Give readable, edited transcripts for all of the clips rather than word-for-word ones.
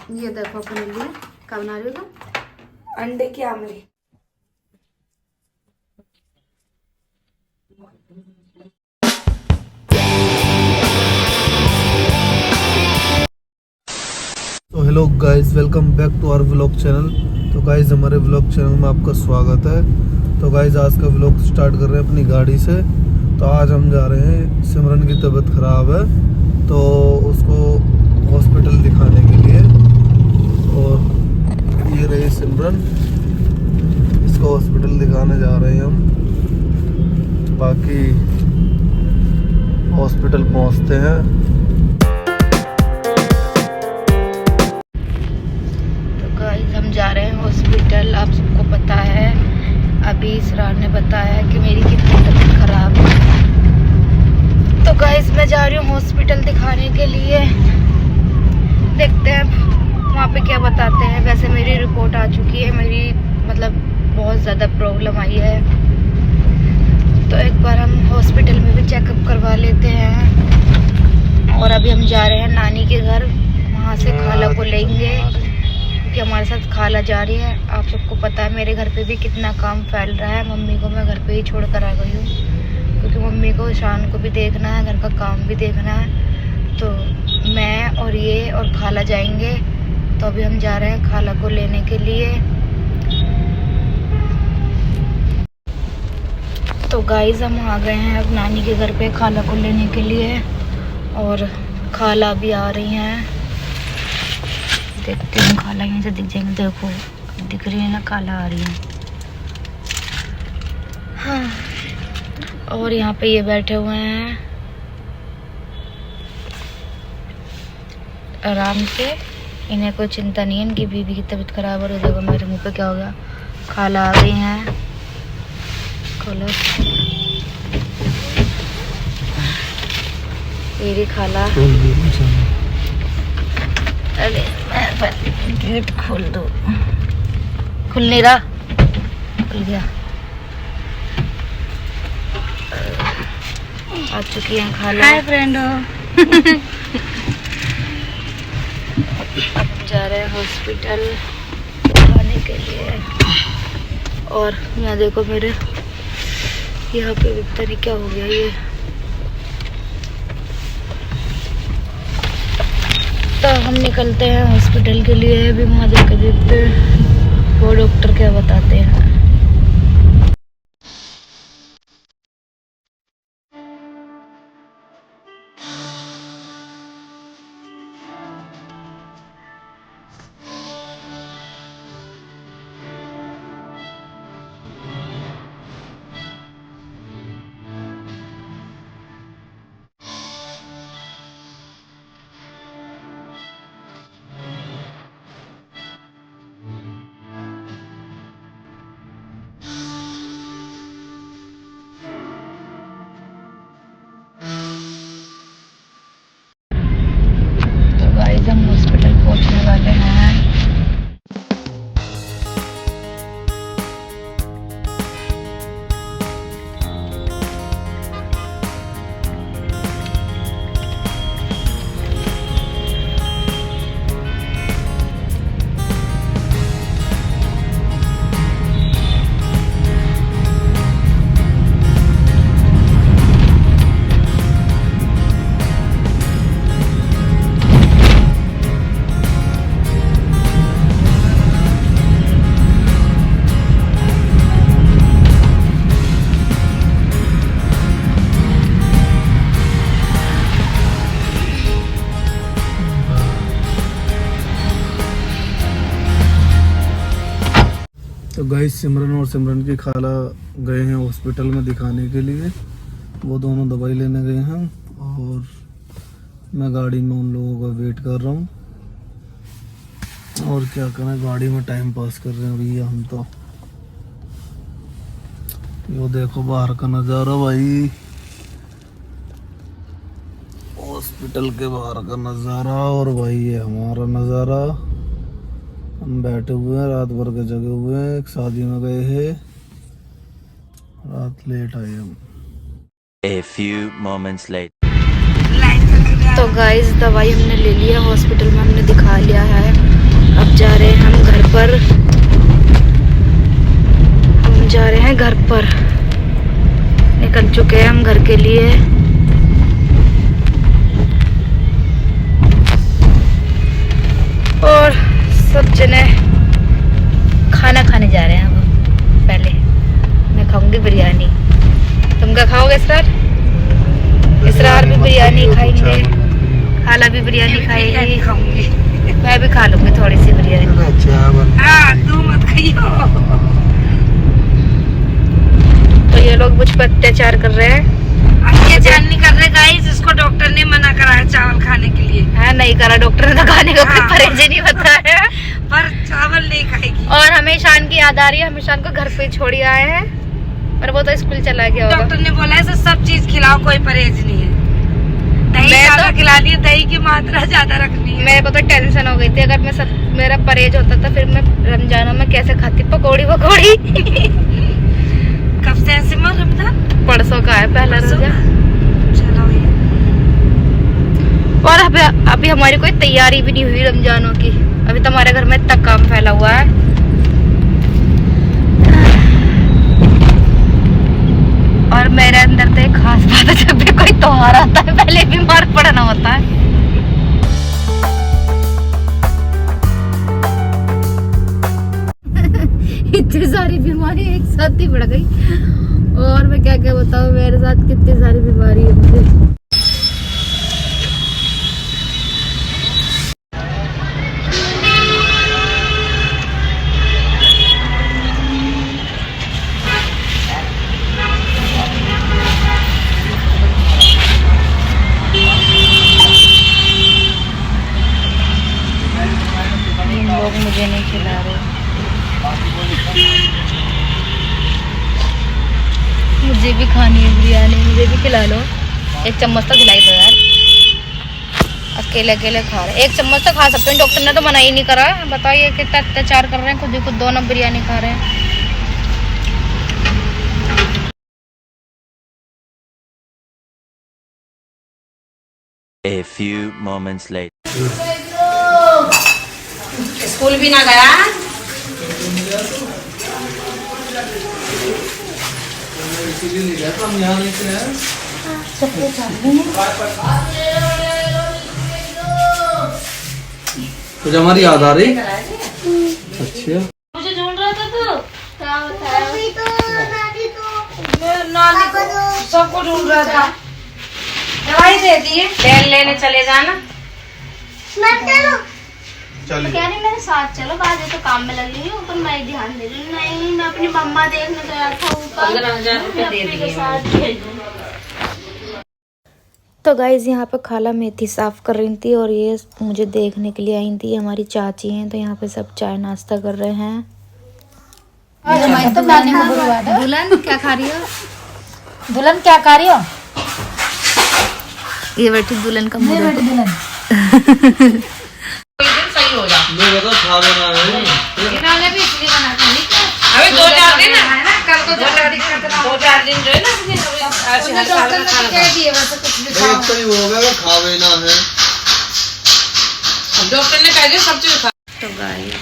ये देखो अपने लिए क्या बना रही हो तुम? अंडे की आमलेट। तो hello guys, welcome back to our vlog channel. तो गाइस हमारे व्लॉग चैनल में आपका स्वागत है। तो गाइस आज का व्लॉग स्टार्ट कर रहे हैं अपनी गाड़ी से। तो आज हम जा रहे हैं, सिमरन की तबीयत ख़राब है तो उसको हॉस्पिटल दिखाने के लिए। और ये रही सिमरन, इसको हॉस्पिटल दिखाने जा रहे हैं हम। बाकी हॉस्पिटल पहुंचते हैं। हम जा रहे हैं हॉस्पिटल। आप सबको पता है, अभी इसरार ने बताया कि मेरी कितनी तबीयत खराब है। तो गाइस मैं जा रही हूँ हॉस्पिटल दिखाने के लिए। देखते हैं वहाँ पे क्या बताते हैं। वैसे मेरी रिपोर्ट आ चुकी है, मेरी मतलब बहुत ज़्यादा प्रॉब्लम आई है। तो एक बार हम हॉस्पिटल में भी चेकअप करवा लेते हैं। और अभी हम जा रहे हैं नानी के घर, वहाँ से खाला को लेंगे कि हमारे साथ खाला जा रही है। आप सबको पता है मेरे घर पे भी कितना काम फैल रहा है। मम्मी को मैं घर पे ही छोड़ कर आ गई हूँ, क्योंकि मम्मी को शान को भी देखना है, घर का काम भी देखना है। तो मैं और ये और खाला जाएंगे। तो अभी हम जा रहे हैं खाला को लेने के लिए। तो गाइस हम आ गए हैं अब नानी के घर पे खाला को लेने के लिए। और खाला भी आ रही हैं। देखते हैं खाला यहीं से दिख जाएंगे। देखो दिख रही है ना, खाला आ रही है। हाँ, और यहाँ पे ये बैठे हुए हैं आराम से। इन्हें कोई चिंता नहीं है, इनकी बीवी की तबीयत खराब है। देखो मेरे मुंह पे क्या हो गया। खाला आ गई हैं। खोलो, मेरी खाला। अरे मैं गेट खोल दो, खुल नहीं रहा, खुल गया। आ चुकी हैं खाला। हाय फ्रेंडो। अब हम जा रहे हैं हॉस्पिटल दिखाने के लिए। और यहाँ देखो मेरे यहाँ पे पता नहीं क्या हो गया ये। तो हम निकलते हैं हॉस्पिटल के लिए। अभी वहाँ जाकर देखते हैं वो डॉक्टर क्या बताते हैं। हम हॉस्पिटल पहुंचने वाले हैं। तो गाइस सिमरन और सिमरन की खाला गए हैं हॉस्पिटल में दिखाने के लिए। वो दोनों दवाई लेने गए हैं और मैं गाड़ी में उन लोगों का वेट कर रहा हूँ। और क्या करें, गाड़ी में टाइम पास कर रहे हैं भैया हम तो। वो देखो बाहर का नज़ारा भाई, हॉस्पिटल के बाहर का नज़ारा। और भाई ये हमारा नज़ारा। हम बैठे हुए हैं, रात भर के जगे हुए हैं। एक शादी में गए हैं, रात लेट आए हम। A few moments later. तो गाइस दवाई हमने ले लिया, हॉस्पिटल में हमने दिखा लिया है। घर पर निकल चुके हैं हम घर के लिए। और सब जने खाना खाने जा रहे हैं अब। पहले मैं खाऊंगी बिरयानी। तुम क्या खाओगे इसरार? इसरार भी बिरयानी खाएंगे, खाला भी बिरयानी खाएगी, खाऊंगी। मैं भी खा लूंगी थोड़ी सी बिरयानी। तू मत खाइयो। तो ये लोग मुझ पर अत्याचार कर रहे हैं। अत्याचार नहीं कर रहे गाइस, इसको डॉक्टर ने मना करा है चावल खाने के लिए। हाँ, नहीं करा डॉक्टर ने, तो खाने का कोई परहेज नहीं बताया, पर चावल नहीं खाएगी। और हमें ईशान की याद आ रही है, हम ईशान को घर पे छोड़ आए हैं, पर वो तो स्कूल चला गया होगा। डॉक्टर ने बोला है सब चीज खिलाओ, कोई परहेज नहीं है। दही ज्यादा खिलानी है, दही की मात्रा ज्यादा रखनी है। मेरे को तो टेंशन हो गई थी, अगर मैं मेरा परहेज होता था फिर मैं रमजानों में कैसे खाती पकौड़ी पकौड़ी। कब से ऐसे रमजान? परसों का है पहला रोजा। चलो भैया। और अभी हमारी कोई तैयारी भी नहीं हुई रमजानों की। अभी तो हमारे घर में इतना काम फैला हुआ है। और मेरे अंदर तो एक खास बात है, जब भी कोई त्योहार आता है पहले बीमार पड़ना होता है। इतनी सारी बीमारी एक साथ ही बढ़ गई, और मैं क्या क्या बताऊं, मेरे साथ कितनी सारी बीमारी है मुझे। लोग मुझे नहीं खिला रहे, मुझे भी खानी है बिरयानी, मुझे भी खिला लो। एक चम्मच तो खिलाई दो यार, अकेले अकेले खा रहे। एक चम्मच तो खा सकते हैं, डॉक्टर ने तो मना ही नहीं करा। बताइए कितना अत्याचार कर रहे हैं, खुद ही खुद दोनों बिरयानी खा रहे हैं। A few moments later. School भी ना गया। कुछ हमारी याद आ रही? अच्छा, मुझे ढूंढ रहा था तू? क्या बताया? नानी को सबको ढूंढ रहा था। दवाई दे दी है, तेल लेने चले जाना। तो कह रही मेरे साथ चलो, बाद में तो काम में लग रही हूँ, पर मैं ध्यान दे रही हूँ। नहीं, मैं अपनी मम्मा देखने गया था ऊपर, 15,000 रुपए दे दिए। तो गाइज यहाँ पे खाला मेथी साफ कर रही थी, और ये मुझे देखने के लिए आई थी। हमारी चाची हैं, तो यहाँ पे सब चाय नाश्ता कर रहे हैं। दुल्हन क्या खा रही हो? दुल्हन क्या खा रही हो? ये बैठी दुल्हन का मुंह देखो। दुल्हन सही हो जा। मैं बता खा लेना है। इन्होंने भी इसलिए बना के ली क्या? अबे 2-4 दिन है ना, कल को 2-4 दिन जो है ना, डॉक्टर ने कह दिए वैसे कुछ भी खाओ। एक तो ही होगा खा लेना है। डॉक्टर ने कह दिया सब चीज खा। तो गाइस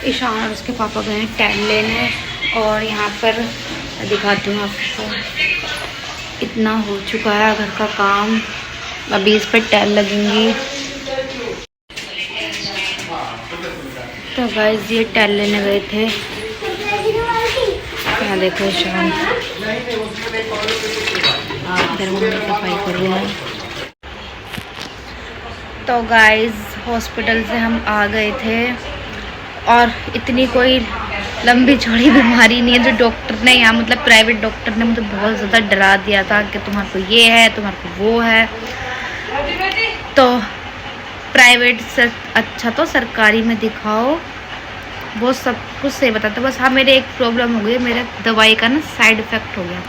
ईशान और उसके पापा गए हैं टैन लेने, और यहाँ पर दिखाती हूँ आपको, इतना हो चुका है घर का काम। अभी इस पर टैल लगेंगी। तो गाइस ये टैल लेने गए थे। यहाँ देखो ईशान इधर मम्मी सफाई कर रही है। तो गाइस हॉस्पिटल से हम आ गए थे, और इतनी कोई लंबी चौड़ी बीमारी नहीं है जो डॉक्टर ने यहाँ, मतलब प्राइवेट डॉक्टर ने मुझे बहुत ज़्यादा डरा दिया था कि तुम्हारे को ये है, तुम्हारे को वो है। तो प्राइवेट से अच्छा तो सरकारी में दिखाओ, वो सब कुछ सही बताते। बस हाँ मेरे एक प्रॉब्लम हो गई, मेरे दवाई का ना साइड इफ़ेक्ट हो गया।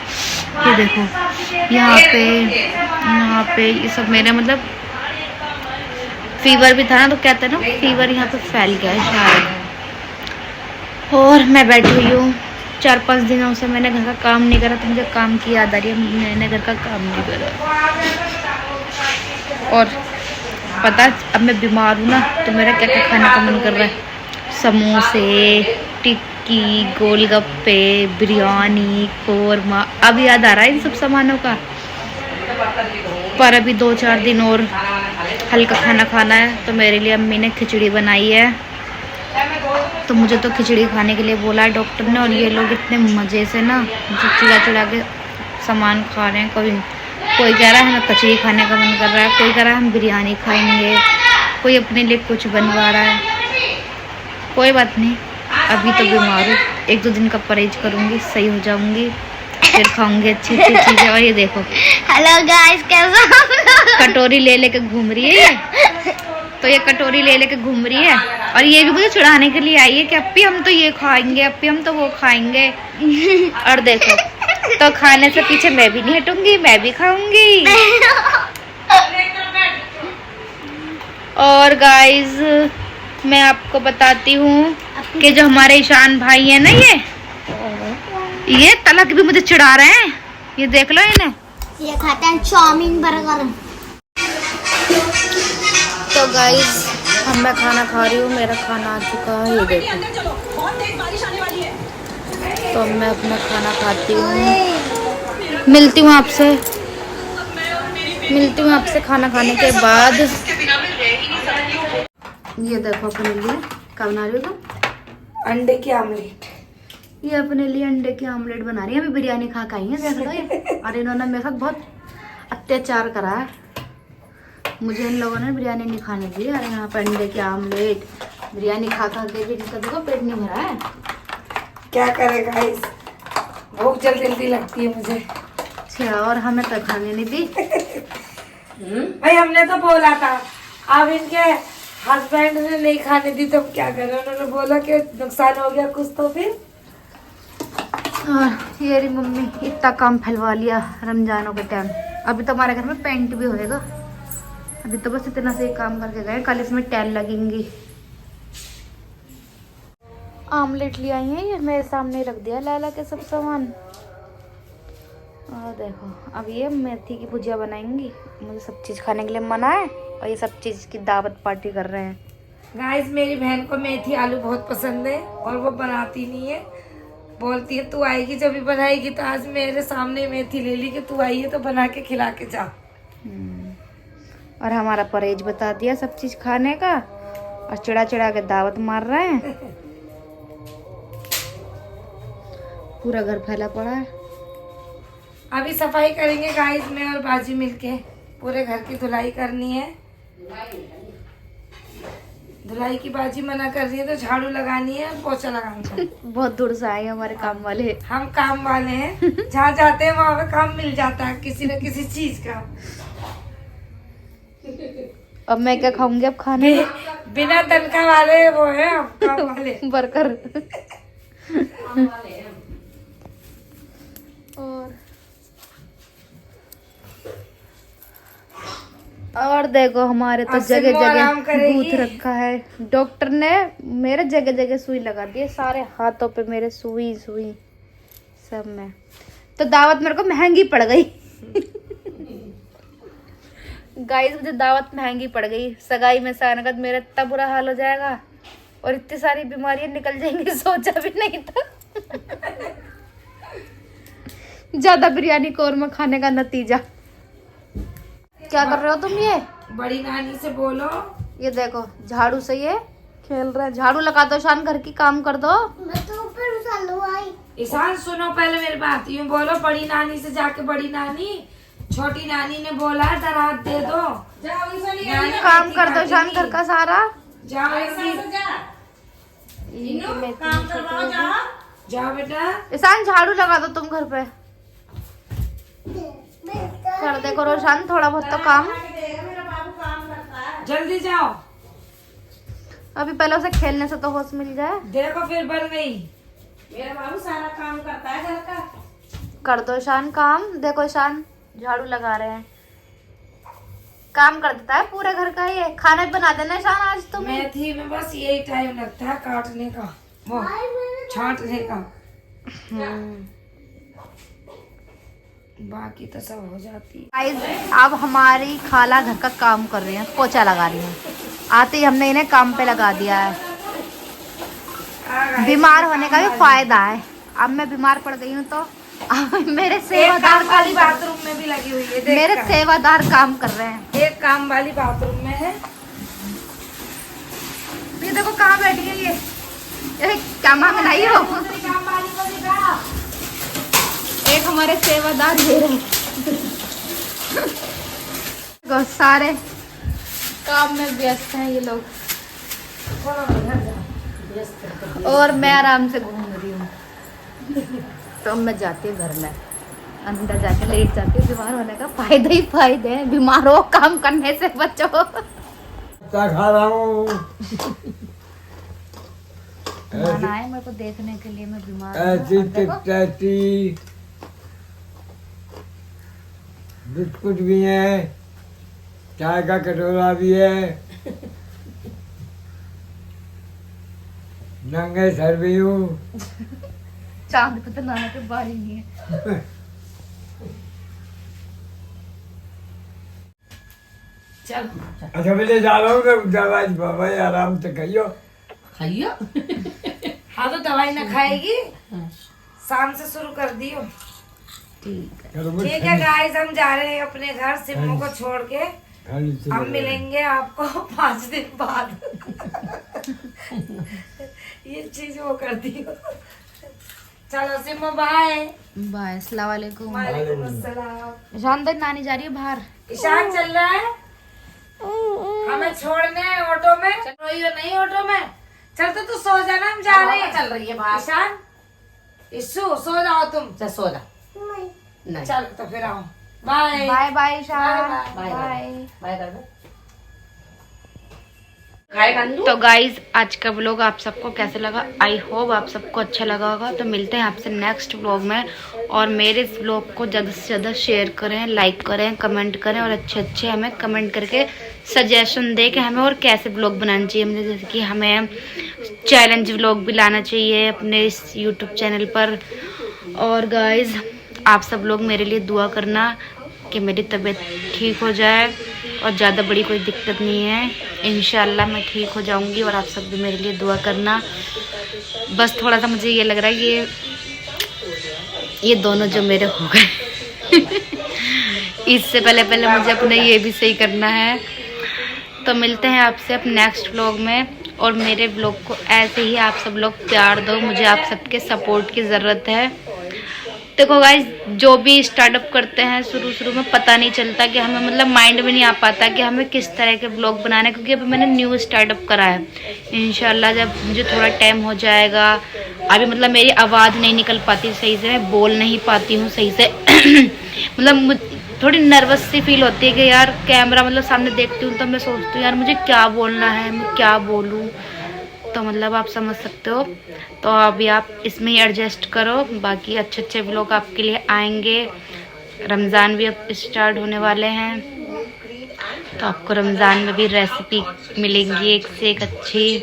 ये देखो यहाँ पे ये सब मेरे मतलब फीवर भी था ना, तो कहते हैं ना फीवर यहाँ पे फैल गया है शायद। और मैं बैठी हुई हूँ 4-5 दिनों से, मैंने घर का काम नहीं करा, तो मुझे काम की याद आ रही है, मैंने घर का काम नहीं करा। और पता अब मैं बीमार हूँ ना, तो मेरा क्या क्या खाने का मन कर रहा है, समोसे, टिक्की, गोलगप्पे, बिरयानी, कोरमा। अब याद आ रहा है इन सब सामानों का। पर अभी 2-4 दिन और हल्का खाना खाना है, तो मेरे लिए अम्मी ने खिचड़ी बनाई है। तो मुझे तो खिचड़ी खाने के लिए बोला है डॉक्टर ने। और ये लोग इतने मज़े से ना चिड़ा चिड़ा के सामान खा रहे हैं। कोई कह रहा है हमें कचौड़ी खाने का मन कर रहा है, कोई कह रहा है हम बिरयानी खाएंगे, कोई अपने लिए कुछ बनवा रहा है। कोई बात नहीं, अभी तो बीमार हूँ, 1-2 दिन का परहेज करूँगी, सही हो जाऊँगी, फिर खाऊंगी अच्छी अच्छी चीज़ें। और ये देखो हेलो गाइस, कैसा कटोरी ले लेके घूम रही है ये। तो ये कटोरी ले लेके घूम रही है और ये भी मुझे चिढ़ाने के लिए आई है कि अप्पी हम तो ये खाएंगे, अप्पी हम तो वो खाएंगे। और देखो, तो खाने से पीछे मैं भी नहीं हटूंगी, मैं भी खाऊंगी। और गाइस मैं आपको बताती हूँ कि जो हमारे ईशान भाई है ना, ये तलक भी मुझे चिढ़ा रहे हैं। ये देख लो इन्हें, ये खाते हैं चाउमीन बर्गर। तो गाइस अब मैं खाना खा रही हूँ, मेरा खाना आ चुका है, ये देखो। तो अब मैं अपना खाना खाती हूँ, मिलती हूँ आपसे खाना खाने के बाद। ये देखो अपने लिए क्या बना रही हो तुम? अंडे की आमलेट। ये अपने लिए अंडे की आमलेट बना रही है। अभी बिरयानी खा के आई है, देख लो ये। और इन्होंने मेरे साथ बहुत अत्याचार करा है, मुझे इन लोगों ने बिरयानी नहीं खाने दी। और यहाँ पर अंडे की आमलेट, बिरयानी खा खा के भी इनका देखो पेट नहीं भरा है। क्या करे गाइस, भूख जल्दी लगती है मुझे। अच्छा, और हमें तो खाने नहीं दी। भाई हमने तो बोला था, अब इनके हस्बैंड ने नहीं खाने दी तो क्या करें, उन्होंने बोला कि नुकसान हो गया कुछ तो फिर। और ये रही मम्मी, इतना काम फैलवा लिया रमजानों के टाइम। अभी तो हमारे घर में पेंट भी होएगा, अभी तो बस इतना से ही काम करके गए, कल इसमें टाइल लगेंगी। आमलेट ले आई हैं, ये मेरे सामने रख दिया लाला के सब सामान। और देखो अब ये मेथी की भुजिया बनाएंगी, मुझे सब चीज़ खाने के लिए मना है और ये सब चीज़ की दावत पार्टी कर रहे हैं। गाइस मेरी बहन को मेथी आलू बहुत पसंद है और वो बनाती नहीं है, बोलती है तू आएगी जब भी बनाएगी। तो आज मेरे सामने मेथी ले ली कि तू आई है तो बना के खिला के जा। और हमारा परहेज बता दिया सब चीज़ खाने का, और चिड़ा चिड़ा के दावत मार रहे हैं। पूरा घर फैला पड़ा है। अभी सफाई करेंगे गाइस, मैं और बाजी मिलके पूरे घर की धुलाई करनी है। धुलाई की बाजी मना कर रही है तो झाड़ू लगानी है और पोछा लगाना है। बहुत दूर से आए हैं हमारे काम वाले। हम काम वाले हैं, जहाँ जाते हैं वहाँ पे काम मिल जाता है किसी न किसी चीज का। अब मैं क्या खाऊंगी अब खाने में? बिना तनख्वाह वाले वो है हम काम वाले। वर्कर। और देखो हमारे तो जगह जगह बूथ रखा है। डॉक्टर ने मेरे जगह जगह सुई लगा दी है, सारे हाथों पे मेरे सुई सुई सब में। तो दावत मेरे को महंगी पड़ गई। गाइस मुझे दावत महंगी पड़ गई। सगाई में से आने का मेरा इतना बुरा हाल हो जाएगा और इतनी सारी बीमारियां निकल जाएंगी, सोचा भी नहीं था। ज्यादा बिरयानी कोरमा खाने का नतीजा। क्या कर रहे हो तुम? ये बड़ी नानी से बोलो। ये देखो झाड़ू से ये खेल रहा है। झाड़ू लगा दो ईशान, घर की काम कर दो। मैं तो ऊपर उछालू आई। ईशान सुनो पहले मेरी बात, यूं बोलो बड़ी नानी से जाके, बड़ी नानी छोटी नानी ने बोला दरात दे दो। काम कर दो ईशान घर का सारा। जाओ जाओ बेटा। ईशान झाड़ू लगा दो तुम घर पे। कर दे करो ईशान थोड़ा बहुत तो काम। जल्दी जाओ, अभी पहले उसे खेलने से तो होश मिल जाए। देखो फिर बन गई। मेरा बाबू सारा काम करता है घर का। कर दो ईशान काम। देखो ईशान झाड़ू लगा रहे हैं, काम कर देता है पूरे घर का। ये खाना भी बना देना ईशान आज तुम। मेथी में बस यही टाइम लगता है काटने का, वो छांटने का। बाकी तो सब हो जाती है। गाइस अब हमारी खाला घर का काम कर रही है, पोछा लगा रही है। आते ही हमने इन्हें काम पे लगा दिया है। बीमार होने का भी फायदा है। अब मैं बीमार पड़ गई हूँ तो अब मेरे सेवादार काम वाली बाथरूम में भी लगी हुई है, देख मेरे कर। सेवादार काम कर रहे हैं। एक काम वाली बाथरूम में है। ये देखो कहाँ बैठ गई ये क्या मांग लाई हो। काम वाली को दिखा। एक हमारे सेवादार ये रहे सारे काम में व्यस्त हैं ये लोग और मैं आराम से घूम रही हूँ। तो मैं जाती हूँ घर में, अंदर जाके लेट जाती हूँ। बीमार होने का फायदे ही फायदे हैं, बीमार हो काम करने से बचो। क्या खा रहा हूँ? खाना है मेरे को देखने के लिए, मैं बीमार ऐसी हूँ। देखो, टिकटैटी बिस्कुट भी है, चाय का कटोरा भी है, नंगे सर भी हूँ। चांद पे तो नहाने की बारी नहीं है। चल अच्छा मैं ले जा रहा हूँ ना दवाई, बाबा आराम से खाइयो। खाइयो। हाँ तो दवाई ना खाएगी, शाम से शुरू कर दियो। ठीक है गाइस, हम जा रहे हैं अपने घर सिम्मू को छोड़ के। हम मिलेंगे आपको 5 दिन बाद। ये चीज वो कर दी। चलो सिम्मू बाय बाय, अस्सलाम वालेकुम। वालेकुम अस्सलाम। ईशान तक नानी जा रही है बाहर। ईशान चल रहा है हमें छोड़ने ऑटो में। चल रही हो नहीं ऑटो में? चल तो तू सो जाना, हम जा रहे हैं। चल रही है बाहर। ईशान इशू सो जाओ तुम। चल सो जा। नहीं चल तो फिर आओ। Bye bye bye Ishan, bye bye. Bye कर दे। खाएगा नहीं? तो गाइज आज का व्लॉग आप सबको कैसे लगा? आई होप आप सबको अच्छा लगा होगा। तो मिलते हैं आपसे नेक्स्ट व्लॉग में। और मेरे इस व्लॉग को ज़्यादा से ज़्यादा शेयर करें, लाइक करें, कमेंट करें और अच्छे अच्छे हमें कमेंट करके सजेशन दें कि हमें और कैसे व्लॉग बनाना चाहिए। मतलब जैसे कि हमें चैलेंज व्लॉग भी लाना चाहिए अपने इस यूट्यूब चैनल पर। और गाइज आप सब लोग मेरे लिए दुआ करना कि मेरी तबीयत ठीक हो जाए और ज़्यादा बड़ी कोई दिक्कत नहीं है। इंशाल्लाह मैं ठीक हो जाऊंगी और आप सब भी मेरे लिए दुआ करना। बस थोड़ा सा मुझे ये लग रहा है कि ये दोनों जो मेरे हो गए इससे पहले मुझे अपने ये भी सही करना है। तो मिलते हैं आपसे अब नेक्स्ट व्लॉग में। और मेरे व्लॉग को ऐसे ही आप सब लोग प्यार दो, मुझे आप सबके सपोर्ट की ज़रूरत है। देखो गाइज, जो भी स्टार्टअप करते हैं शुरू में पता नहीं चलता कि हमें मतलब माइंड में नहीं आ पाता कि हमें किस तरह के ब्लॉग बनाने, क्योंकि अभी मैंने न्यू स्टार्टअप करा है। इंशाल्लाह जब मुझे थोड़ा टाइम हो जाएगा, अभी मतलब मेरी आवाज़ नहीं निकल पाती सही से, मैं बोल नहीं पाती हूँ सही से मतलब थोड़ी नर्वस सी फील होती है कि यार कैमरा मतलब सामने देखती हूँ तो मैं सोचती हूँ यार मुझे क्या बोलना है, मैं क्या बोलूँ। तो मतलब आप समझ सकते हो। तो अभी आप इसमें ही एडजस्ट करो, बाकी अच्छे अच्छे व्लॉग आपके लिए आएंगे। रमज़ान भी अब स्टार्ट होने वाले हैं, तो आपको रमज़ान में भी रेसिपी मिलेंगी एक से एक अच्छी।